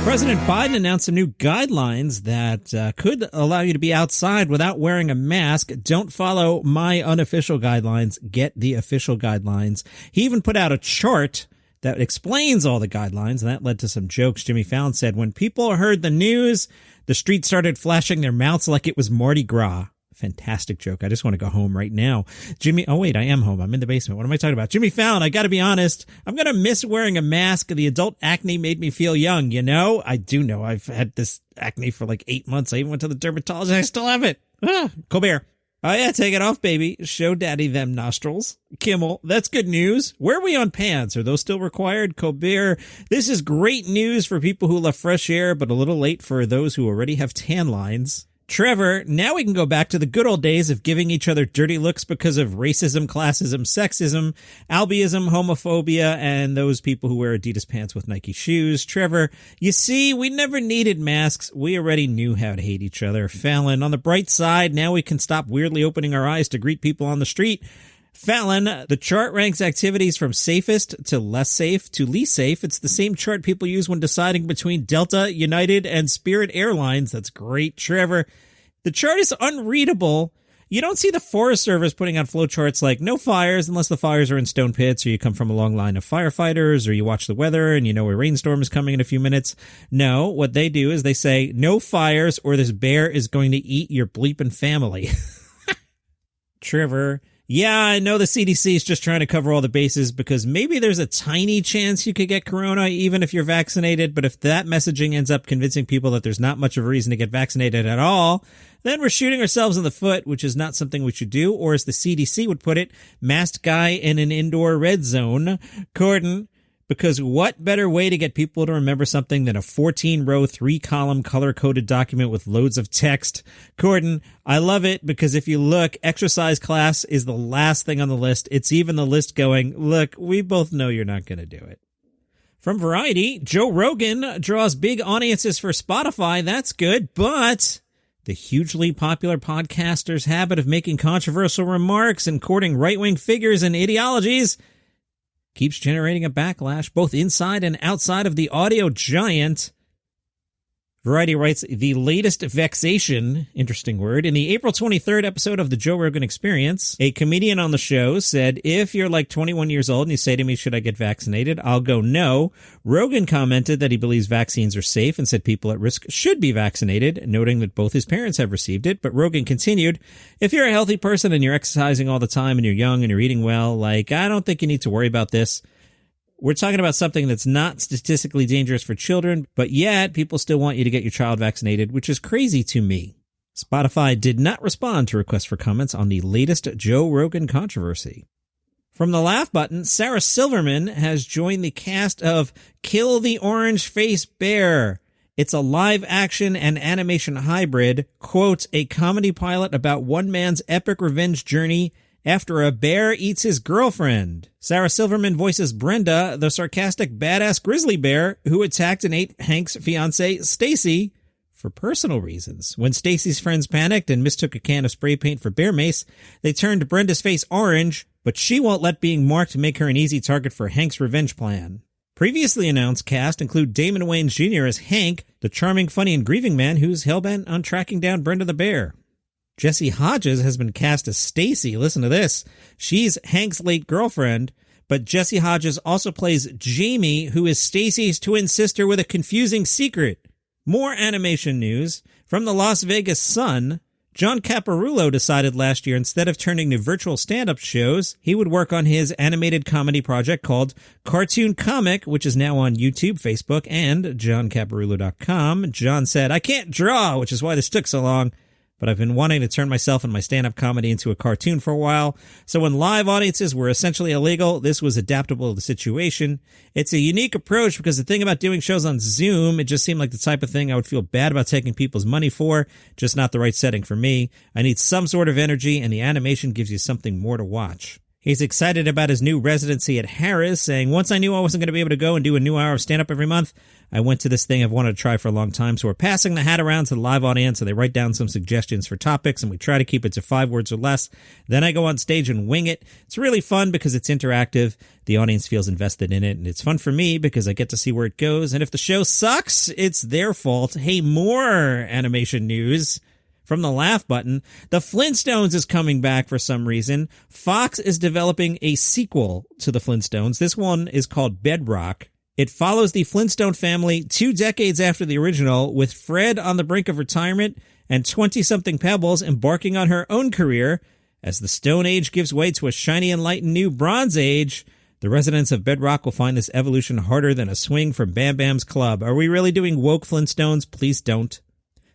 President Biden announced some new guidelines that could allow you to be outside without wearing a mask. Don't follow my unofficial guidelines. Get the official guidelines. He even put out a chart that explains all the guidelines, and that led to some jokes. Jimmy Fallon said, when people heard the news, the street started flashing their mouths like it was Mardi Gras. Fantastic joke. I just want to go home right now. Oh wait, I am home. I'm in the basement. What am I talking about? Jimmy Fallon, I gotta be honest. I'm gonna miss wearing a mask. The adult acne made me feel young, you know? I do know. I've had this acne for like 8 months. I even went to the dermatologist. I still have it. Colbert. Oh yeah, take it off, baby. Show daddy them nostrils. Kimmel, that's good news. Where are we on pants? Are those still required? Colbert, this is great news for people who love fresh air, but a little late for those who already have tan lines. Trevor, now we can go back to the good old days of giving each other dirty looks because of racism, classism, sexism, albiism, homophobia, and those people who wear Adidas pants with Nike shoes. Trevor, you see, we never needed masks. We already knew how to hate each other. Fallon, on the bright side, now we can stop weirdly opening our eyes to greet people on the street. Fallon, the chart ranks activities from safest to less safe to least safe. It's the same chart people use when deciding between Delta, United, and Spirit Airlines. That's great, Trevor. The chart is unreadable. You don't see the Forest Service putting out flowcharts like no fires unless the fires are in stone pits, or you come from a long line of firefighters, or you watch the weather and you know a rainstorm is coming in a few minutes. No, what they do is they say no fires or this bear is going to eat your bleeping family. Trevor, yeah, I know the CDC is just trying to cover all the bases because maybe there's a tiny chance you could get corona even if you're vaccinated. But if that messaging ends up convincing people that there's not much of a reason to get vaccinated at all, then we're shooting ourselves in the foot, which is not something we should do. Or as the CDC would put it, masked guy in an indoor red zone. Corden, because what better way to get people to remember something than a 14-row, 3-column, color-coded document with loads of text? Corden, I love it because if you look, exercise class is the last thing on the list. It's even the list going, look, we both know you're not going to do it. From Variety, Joe Rogan draws big audiences for Spotify. That's good, but the hugely popular podcaster's habit of making controversial remarks and courting right-wing figures and ideologies keeps generating a backlash both inside and outside of the audio giant. Variety writes, the latest vexation, interesting word, in the April 23rd episode of the Joe Rogan Experience, a comedian on the show said, if you're like 21 years old and you say to me, should I get vaccinated? I'll go no. Rogan commented that he believes vaccines are safe and said people at risk should be vaccinated, noting that both his parents have received it. But Rogan continued, if you're a healthy person and you're exercising all the time and you're young and you're eating well, I don't think you need to worry about this. We're talking about something that's not statistically dangerous for children, but yet people still want you to get your child vaccinated, which is crazy to me. Spotify did not respond to requests for comments on the latest Joe Rogan controversy. From the laugh button, Sarah Silverman has joined the cast of Kill the Orange Face Bear. It's a live action and animation hybrid, quote, a comedy pilot about one man's epic revenge journey after a bear eats his girlfriend. Sarah Silverman voices Brenda, the sarcastic badass grizzly bear who attacked and ate Hank's fiancée, Stacy, for personal reasons. When Stacy's friends panicked and mistook a can of spray paint for bear mace, they turned Brenda's face orange, but she won't let being marked make her an easy target for Hank's revenge plan. Previously announced cast include Damon Wayans Jr. as Hank, the charming, funny, and grieving man who's hellbent on tracking down Brenda the bear. Jessie Hodges has been cast as Stacy. Listen to this. She's Hank's late girlfriend, but Jessie Hodges also plays Jamie, who is Stacy's twin sister with a confusing secret. More animation news. From the Las Vegas Sun, John Caparulo decided last year instead of turning to virtual stand-up shows, he would work on his animated comedy project called Cartoon Comic, which is now on YouTube, Facebook, and johncaparulo.com. John said, I can't draw, which is why this took so long. But I've been wanting to turn myself and my stand-up comedy into a cartoon for a while. So when live audiences were essentially illegal, this was adaptable to the situation. It's a unique approach because the thing about doing shows on Zoom, it just seemed like the type of thing I would feel bad about taking people's money for, just not the right setting for me. I need some sort of energy, and the animation gives you something more to watch. He's excited about his new residency at Harris, saying, once I knew I wasn't going to be able to go and do a new hour of stand-up every month, I went to this thing I've wanted to try for a long time. So we're passing the hat around to the live audience, and they write down some suggestions for topics, and we try to keep it to 5 words or less. Then I go on stage and wing it. It's really fun because it's interactive. The audience feels invested in it, and it's fun for me because I get to see where it goes. And if the show sucks, it's their fault. Hey, more animation news. From the laugh button, the Flintstones is coming back for some reason. Fox is developing a sequel to the Flintstones. This one is called Bedrock. It follows the Flintstone family 2 decades after the original, with Fred on the brink of retirement and 20-something Pebbles embarking on her own career. As the Stone Age gives way to a shiny, enlightened new Bronze Age, the residents of Bedrock will find this evolution harder than a swing from Bam Bam's club. Are we really doing woke Flintstones? Please don't.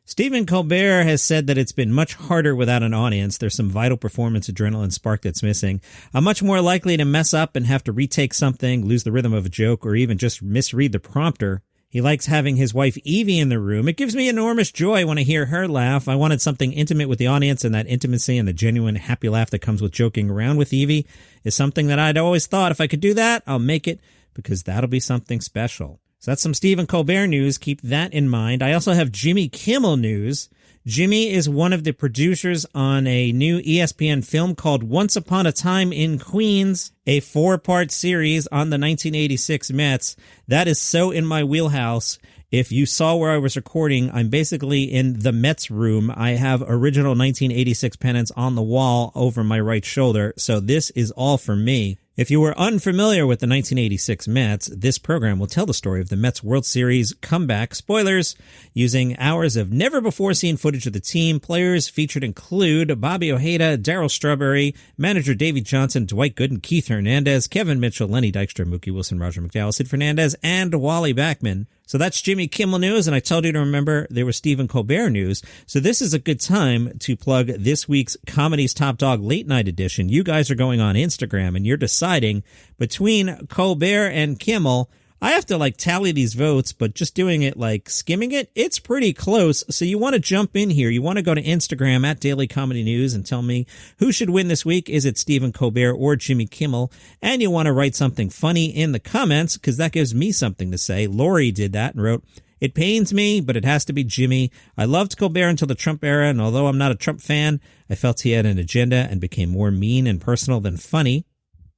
Stephen Colbert has said that it's been much harder without an audience. There's some vital performance adrenaline spark that's missing. I'm much more likely to mess up and have to retake something, lose the rhythm of a joke, or even just misread the prompter. He likes having his wife Evie in the room. It gives me enormous joy when I hear her laugh. I wanted something intimate with the audience, and that intimacy and the genuine happy laugh that comes with joking around with Evie is something that I'd always thought if I could do that, I'll make it, because that'll be something special. So that's some Stephen Colbert news. Keep that in mind. I also have Jimmy Kimmel news. Jimmy is one of the producers on a new ESPN film called Once Upon a Time in Queens, a 4-part series on the 1986 Mets. That is so in my wheelhouse. If you saw where I was recording, I'm basically in the Mets room. I have original 1986 pennants on the wall over my right shoulder, so this is all for me. If you were unfamiliar with the 1986 Mets, this program will tell the story of the Mets World Series comeback. Spoilers, using hours of never-before-seen footage of the team. Players featured include Bobby Ojeda, Darryl Strawberry, manager Davey Johnson, Dwight Gooden, Keith Hernandez, Kevin Mitchell, Lenny Dykstra, Mookie Wilson, Roger McDowell, Sid Fernandez, and Wally Backman. So that's Jimmy Kimmel news, and I told you to remember there was Stephen Colbert news. So this is a good time to plug this week's Comedy's Top Dog Late Night Edition. You guys are going on Instagram, and you're deciding between Colbert and Kimmel. I have to tally these votes, but just doing it skimming it, it's pretty close. So you want to jump in here. You want to go to Instagram at Daily Comedy News and tell me who should win this week. Is it Stephen Colbert or Jimmy Kimmel? And you want to write something funny in the comments because that gives me something to say. Lori did that and wrote, "It pains me, but it has to be Jimmy. I loved Colbert until the Trump era, and although I'm not a Trump fan, I felt he had an agenda and became more mean and personal than funny."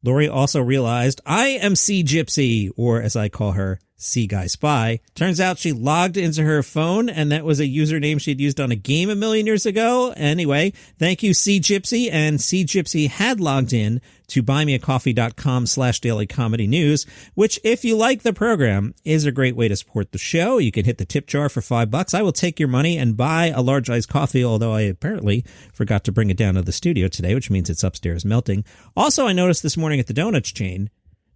Lori also realized I am Sea Gypsy, or as I call her, Sea Guy Spy. Turns out she logged into her phone, and that was a username she'd used on a game a million years ago. Anyway, thank you, Sea Gypsy. And Sea Gypsy had logged in to buymeacoffee.com/dailycomedynews, which, if you like the program, is a great way to support the show. You can hit the tip jar for $5. I will take your money and buy a large iced coffee, although I apparently forgot to bring it down to the studio today, which means it's upstairs melting. Also, I noticed this morning at the donuts chain,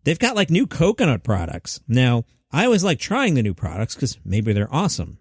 they've got new coconut products. Now, I always like trying the new products because maybe they're awesome.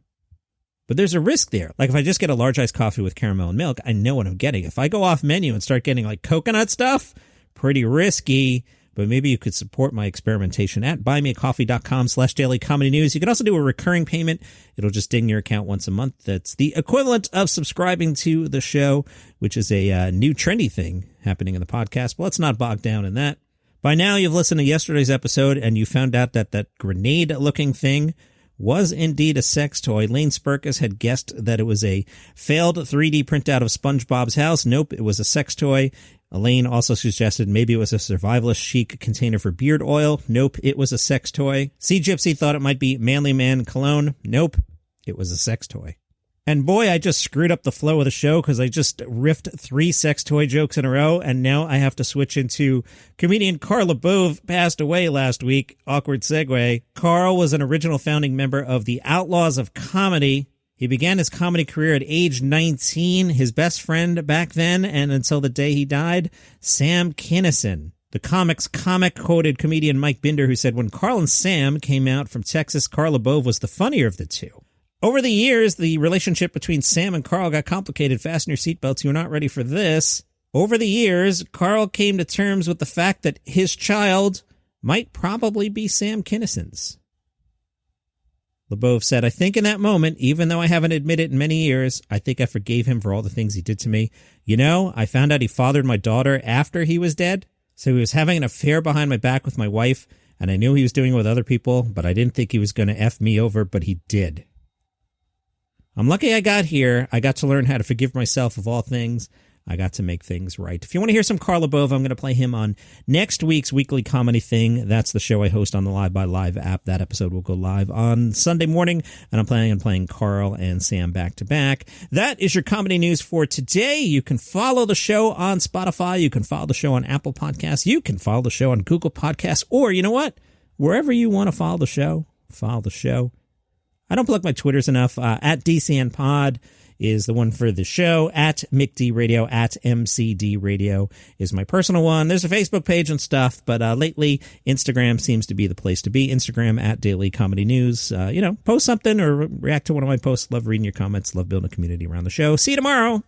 But there's a risk there. If I just get a large iced coffee with caramel and milk, I know what I'm getting. If I go off menu and start getting coconut stuff, pretty risky. But maybe you could support my experimentation at buymeacoffee.com/dailycomedynews. You can also do a recurring payment. It'll just ding your account once a month. That's the equivalent of subscribing to the show, which is a new trendy thing happening in the podcast. But let's not bog down in that. By now, you've listened to yesterday's episode, and you found out that that grenade-looking thing was indeed a sex toy. Lane Spurkus had guessed that it was a failed 3D printout of SpongeBob's house. Nope, it was a sex toy. Elaine also suggested maybe it was a survivalist chic container for beard oil. Nope, it was a sex toy. Sea Gypsy thought it might be Manly Man cologne. Nope, it was a sex toy. And boy, I just screwed up the flow of the show because I just riffed 3 sex toy jokes in a row, and now I have to switch into comedian Carl LeBove passed away last week. Awkward segue. Carl was an original founding member of the Outlaws of Comedy. He began his comedy career at age 19. His best friend back then, and until the day he died, Sam Kinison. The comic quoted comedian Mike Binder, who said, when Carl and Sam came out from Texas, Carl LeBove was the funnier of the two. Over the years, the relationship between Sam and Carl got complicated. Fasten your seatbelts, you're not ready for this. Over the years, Carl came to terms with the fact that his child might probably be Sam Kinison's. LeBove said, I think in that moment, even though I haven't admitted it in many years, I think I forgave him for all the things he did to me. You know, I found out he fathered my daughter after he was dead, So he was having an affair behind my back with my wife, and I knew he was doing it with other people, but I didn't think he was going to F me over, but he did. I'm lucky I got here. I got to learn how to forgive myself of all things. I got to make things right. If you want to hear some Carl LaBove, I'm going to play him on next week's weekly comedy thing. That's the show I host on the Live by Live app. That episode will go live on Sunday morning, and I'm planning on playing Carl and Sam back to back. That is your comedy news for today. You can follow the show on Spotify. You can follow the show on Apple Podcasts. You can follow the show on Google Podcasts. Or, you know what? Wherever you want to follow the show, follow the show. I don't plug my Twitters enough. At DCN Pod is the one for the show. At McD Radio, at MCD Radio is my personal one. There's a Facebook page and stuff, but lately Instagram seems to be the place to be. Instagram at Daily Comedy News. Post something or react to one of my posts. Love reading your comments. Love building a community around the show. See you tomorrow.